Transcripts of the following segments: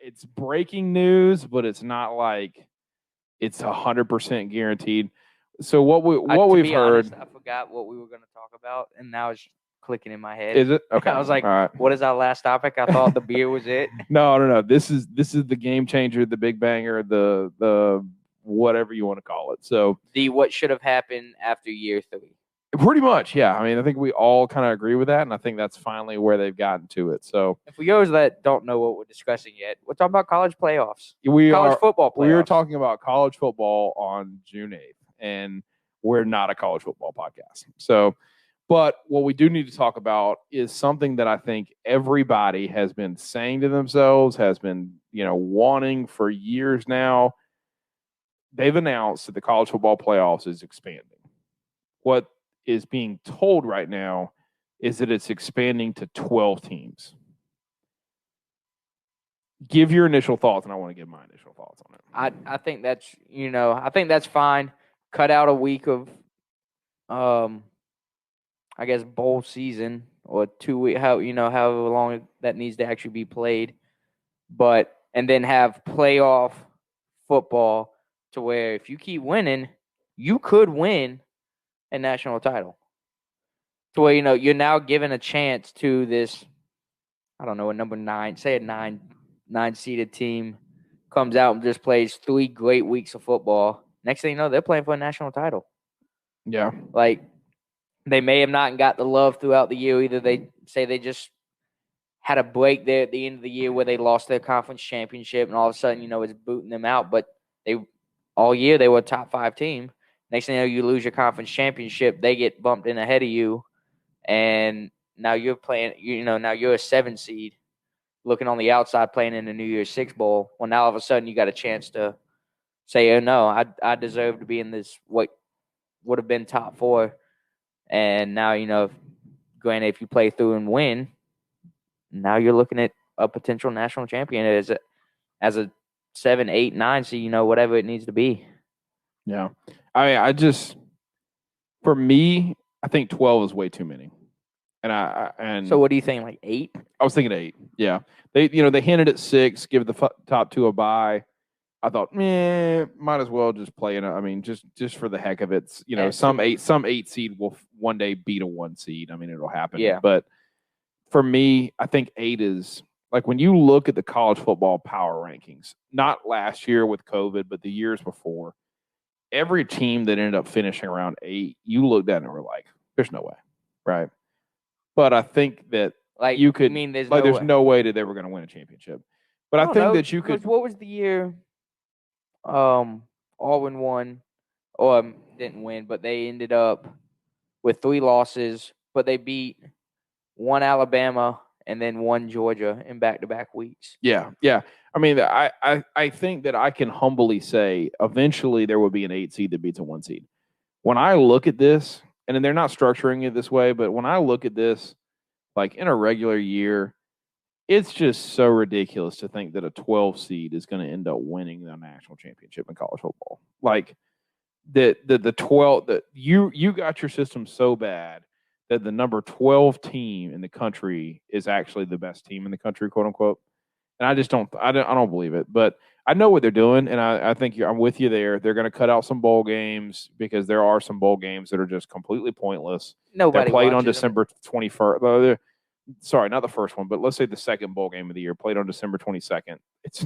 it's breaking news, but it's not like it's 100% guaranteed. So what we've heard, honest, I forgot what we were going to talk about, and now it's clicking in my head. Is it? Okay. I was like, all right. What is our last topic? I thought the beer was it. No. This is the game changer, the big banger, the whatever you want to call it. So what should have happened after year 3. Pretty much, yeah. I mean, I think we all kind of agree with that, and I think that's finally where they've gotten to it. So, if we those that don't know what we're discussing yet, we're talking about college playoffs. College football playoffs. We were talking about college football on June 8th, and we're not a college football podcast. So, but what we do need to talk about is something that I think everybody has been saying to themselves, has been, wanting for years now. They've announced that the college football playoffs is expanding. What is being told right now is that it's expanding to 12 teams. Give your initial thoughts, and I want to give my initial thoughts on it. I think that's I think that's fine. Cut out a week of I guess bowl season or 2 weeks, however long that needs to actually be played, and then have playoff football to where if you keep winning, you could win a national title. To where you're now given a chance to this, I don't know, a number 9, say a 9 seeded team comes out and just plays 3 great weeks of football. Next thing you know, they're playing for a national title. Yeah. Like, they may have not got the love throughout the year. Either they say they just had a break there at the end of the year where they lost their conference championship and all of a sudden, it's booting them out. But all year they were a top 5 team. Next thing you know, you lose your conference championship, they get bumped in ahead of you, and now you're playing. Now you're a 7 seed, looking on the outside, playing in the New Year's Six Bowl. Well, now all of a sudden you got a chance to say, "Oh no, I deserve to be in this what would have been top 4." And now granted, if you play through and win, now you're looking at a potential national champion as a 7, 8, 9 seed, whatever it needs to be. Yeah. I mean, for me, I think 12 is way too many. And so what do you think, like 8? I was thinking 8. Yeah. They hinted at 6, give the top 2 a bye. I thought, might as well just play it. I mean, just for the heck of it, some 8 seed will one day beat a 1 seed. I mean, it'll happen. Yeah. But for me, I think 8 is like when you look at the college football power rankings, not last year with COVID, but the years before, every team that ended up finishing around 8, you looked at it and were like, there's no way. Right. But I think that you could there's no way that they were going to win a championship. But I think that you could. What was the year Auburn won, or didn't win, but they ended up with 3 losses, but they beat 1 Alabama and then 1 Georgia in back-to-back weeks. Yeah. I mean, I think that I can humbly say eventually there will be an 8 seed that beats a 1 seed. When I look at this, and they're not structuring it this way, but when I look at this, like in a regular year, it's just so ridiculous to think that a 12 seed is going to end up winning the national championship in college football. Like the 12 that you got your system so bad that the number 12 team in the country is actually the best team in the country, quote unquote. And I don't believe it, but I know what they're doing, and I think I'm with you there. They're going to cut out some bowl games because there are some bowl games that are just completely pointless. Nobody They're played on them. December 21st. Sorry, not the first one, but let's say the second bowl game of the year played on December 22nd. It's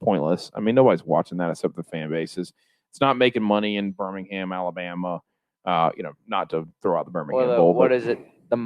pointless. I mean, nobody's watching that except the fan bases. It's not making money in Birmingham, Alabama. Not to throw out the Birmingham Bowl. What is it? The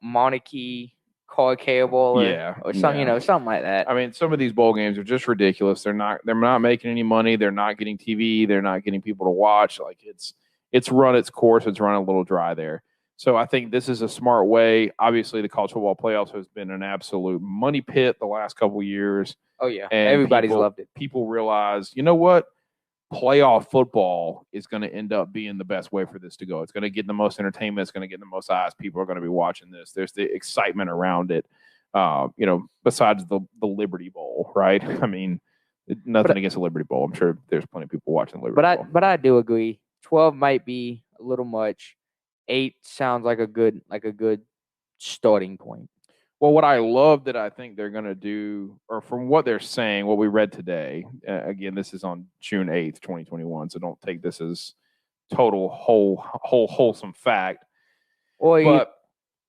Monarchy Car Care Bowl, or something, something like that. I mean, some of these bowl games are just ridiculous. They're not making any money. They're not getting TV. They're not getting people to watch. Like it's run its course. It's run a little dry there. So I think this is a smart way. Obviously, the college football playoffs has been an absolute money pit the last couple of years. Oh yeah, and everybody's loved it. People realize, you know what? Playoff football is going to end up being the best way for this to go. It's going to get the most entertainment. It's going to get the most eyes. People are going to be watching this. There's the excitement around it. Besides the Liberty Bowl, right? I mean, nothing against the Liberty Bowl. I'm sure there's plenty of people watching the Liberty Bowl. But I do agree. 12 might be a little much. 8 sounds like a good starting point. Well, what I love that I think they're going to do, or from what they're saying, what we read today, again, this is on June 8th, 2021, so don't take this as total wholesome fact. Or But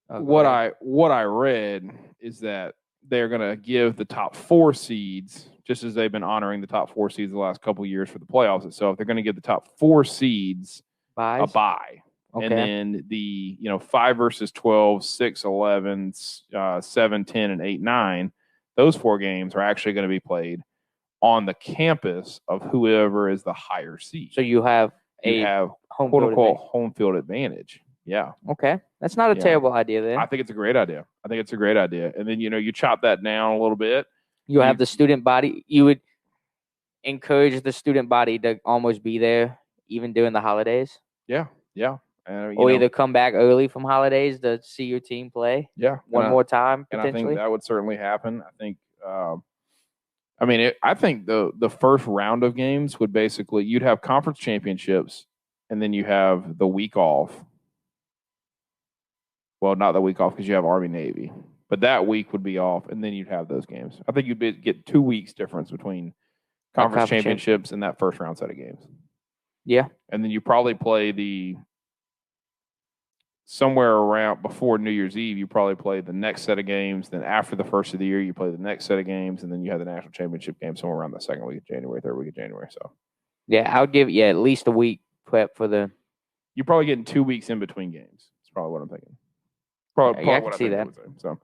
go what ahead. I read is that they're going to give the top 4 seeds, just as they've been honoring the top 4 seeds the last couple of years for the playoffs itself. They're going to give the top 4 seeds a Buys? bye. Okay. And then the 5 versus 12, 6, 11, 7, 10, and 8, 9, those 4 games are actually going to be played on the campus of whoever is the higher seed. So you have you have home quote field unquote advantage. home field advantage. Yeah. Okay. That's not a Yeah. terrible idea there. I think it's a great idea. And then you chop that down a little bit. You have the student body. You would encourage the student body to almost be there even during the holidays. Yeah. Or either come back early from holidays to see your team play. Yeah. One more time, And potentially. I think that would certainly happen. I think I think the first round of games would basically, you'd have conference championships, and then you have the week off. Well, not the week off because you have Army Navy, but that week would be off, and then you'd have those games. I think you'd get 2 weeks difference between conference championships and that first round set of games. Yeah. And then you probably play somewhere around before New Year's Eve, you probably play the next set of games. Then after the first of the year, you play the next set of games, and then you have the national championship game somewhere around the second week of January, third week of January. So, yeah, I would give at least a week prep for the. You're probably getting 2 weeks in between games. That's probably what I'm thinking. Probably I what can see that. So,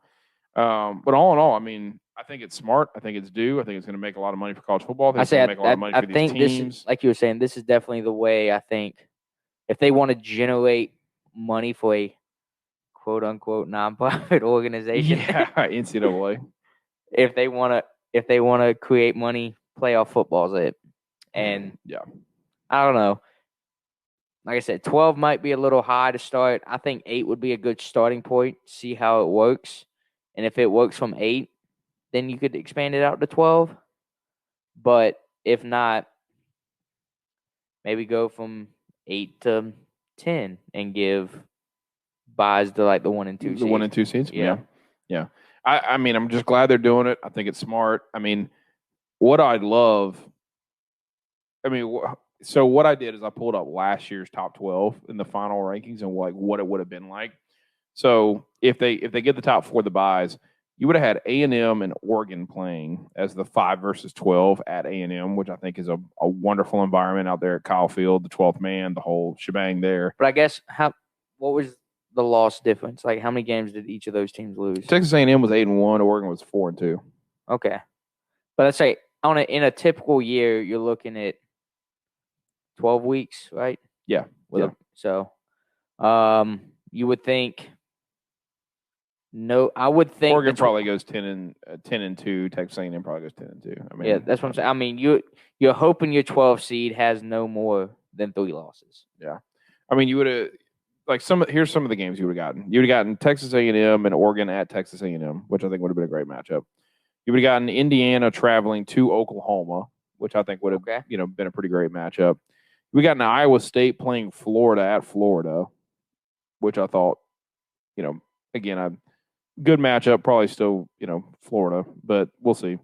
but all in all, I mean, I think it's smart. I think it's due. I think it's going to make a lot of money for college football. I think it's going to make a lot of money for these teams. This is, like you were saying, this is definitely the way. I think if they want to generate money for a quote unquote nonprofit organization, NCAA. if they want to create money, playoff football's it. And yeah, I don't know. Like I said, 12 might be a little high to start. I think 8 would be a good starting point. See how it works, and if it works from 8, then you could expand it out to 12. But if not, maybe go from 8 to 10 and give buys to like the 1 and 2 seeds. The 1 and 2 seeds? Yeah. I mean, I'm just glad they're doing it. I think it's smart. I mean, what I'd love, so what I did is I pulled up last year's top 12 in the final rankings and what it would have been like. So if they get the top 4 of the buys, you would have had A&M and Oregon playing as the 5 versus 12 at A&M, which I think is a wonderful environment out there at Kyle Field, the 12th man, the whole shebang there. But I guess what was the loss difference? Like how many games did each of those teams lose? Texas A&M was 8-1. Oregon was 4-2. Okay, but let's say in a typical year, you're looking at 12 weeks, right? Yeah. So, you would think. No, I would think Oregon probably goes 10-2. Texas A&M probably goes 10-2. I mean, yeah, that's what I'm saying. I mean, you're hoping your 12 seed has no more than 3 losses. Yeah, I mean, you would have here's some of the games you would have gotten. You would have gotten Texas A&M and Oregon at Texas A&M, which I think would have been a great matchup. You would have gotten Indiana traveling to Oklahoma, which I think would have been a pretty great matchup. We got an Iowa State playing Florida at Florida, which I thought, again, good matchup, probably still, Florida, but we'll see.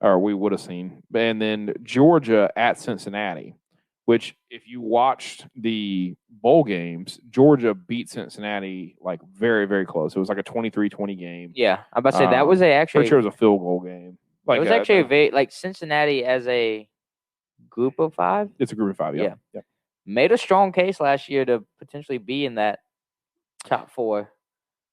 Or we would have seen. And then Georgia at Cincinnati, which if you watched the bowl games, Georgia beat Cincinnati like very, very close. It was like a 23-20 game. Yeah, I'm about to say that was actually. Pretty sure it was a field goal game. It was actually a very Cincinnati as a group of 5. It's a group of 5. Yeah. Made a strong case last year to potentially be in that top 4.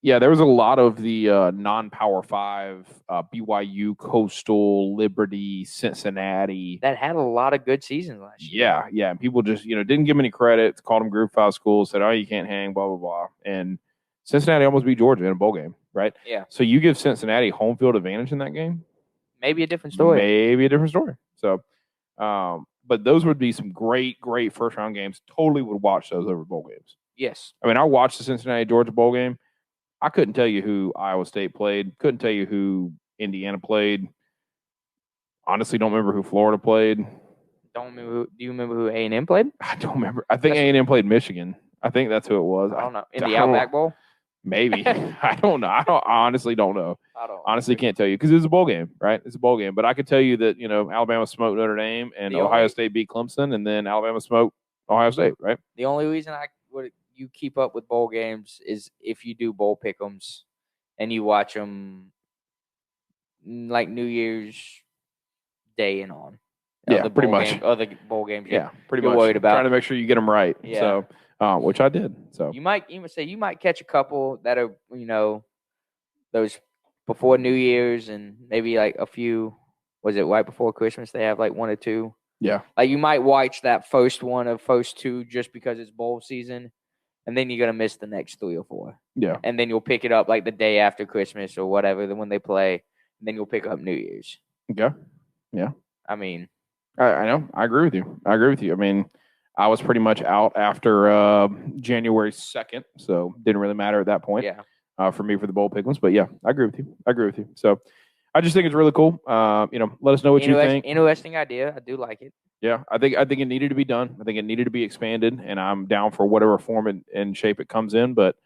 Yeah, there was a lot of the non-Power 5, BYU, Coastal, Liberty, Cincinnati. That had a lot of good seasons last year. Yeah. And people just, didn't give them any credit, called them Group 5 schools, said, oh, you can't hang, blah, blah, blah. And Cincinnati almost beat Georgia in a bowl game, right? Yeah. So you give Cincinnati home field advantage in that game? Maybe a different story. So, but those would be some great, great first-round games. Totally would watch those over bowl games. Yes. I mean, I watched the Cincinnati-Georgia bowl game. I couldn't tell you who Iowa State played. Couldn't tell you who Indiana played. Honestly, don't remember who Florida played. Do you remember who A&M played? I don't remember. I think A&M played Michigan. I think that's who it was. I don't know. In the Outback Bowl? Maybe. I don't know. I honestly don't know. I don't Honestly, can't tell you because it's a bowl game, right? It's a bowl game. But I could tell you that Alabama smoked Notre Dame and The Ohio only- State beat Clemson, and then Alabama smoked Ohio State, right? The only reason you keep up with bowl games is if you do bowl pick'ems and you watch them like New Year's Day and on. Yeah, pretty much. Other bowl games. Yeah, pretty you're much. worried about. Trying to make sure you get them right. Yeah. So, which I did. So You might even say you might catch a couple that are those before New Year's and maybe like a few. Was it right before Christmas? They have like one or two. yeah, Like you might watch that first one of first two just because it's bowl season, and then you're gonna miss the next 3 or 4. yeah. And then you'll pick it up like the day after Christmas or whatever, then when they play, and then you'll pick up New Year's. Okay. I mean, I know. I agree with you. I mean, I was pretty much out after January 2nd, so didn't really matter at that point. yeah. For me for the bowl pickings, but yeah, I agree with you. So I just think it's really cool. Let us know what you think. Interesting idea. I do like it. Yeah, I think it needed to be done. I think it needed to be expanded, and I'm down for whatever form and shape it comes in. But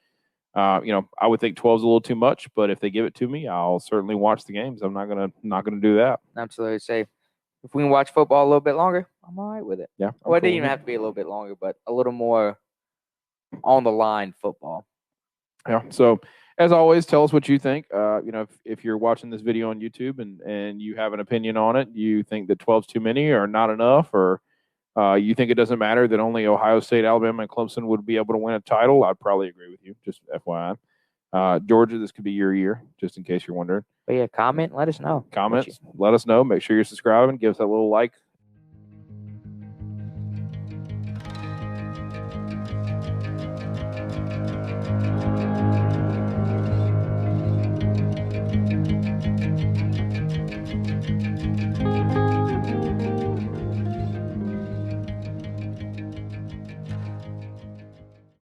I would think 12 is a little too much. But if they give it to me, I'll certainly watch the games. I'm not gonna do that. Absolutely. Say if we can watch football a little bit longer, I'm all right with it. Yeah. Well, it didn't even have to be a little bit longer, but a little more on the line football. Yeah. So as always, tell us what you think. If you're watching this video on YouTube and you have an opinion on it, you think that 12 is too many or not enough, or you think it doesn't matter that only Ohio State, Alabama, and Clemson would be able to win a title, I'd probably agree with you. Just FYI. Georgia, this could be your year, just in case you're wondering. But yeah, comment, let us know. Comments, let us know. Make sure you're subscribing. Give us that little like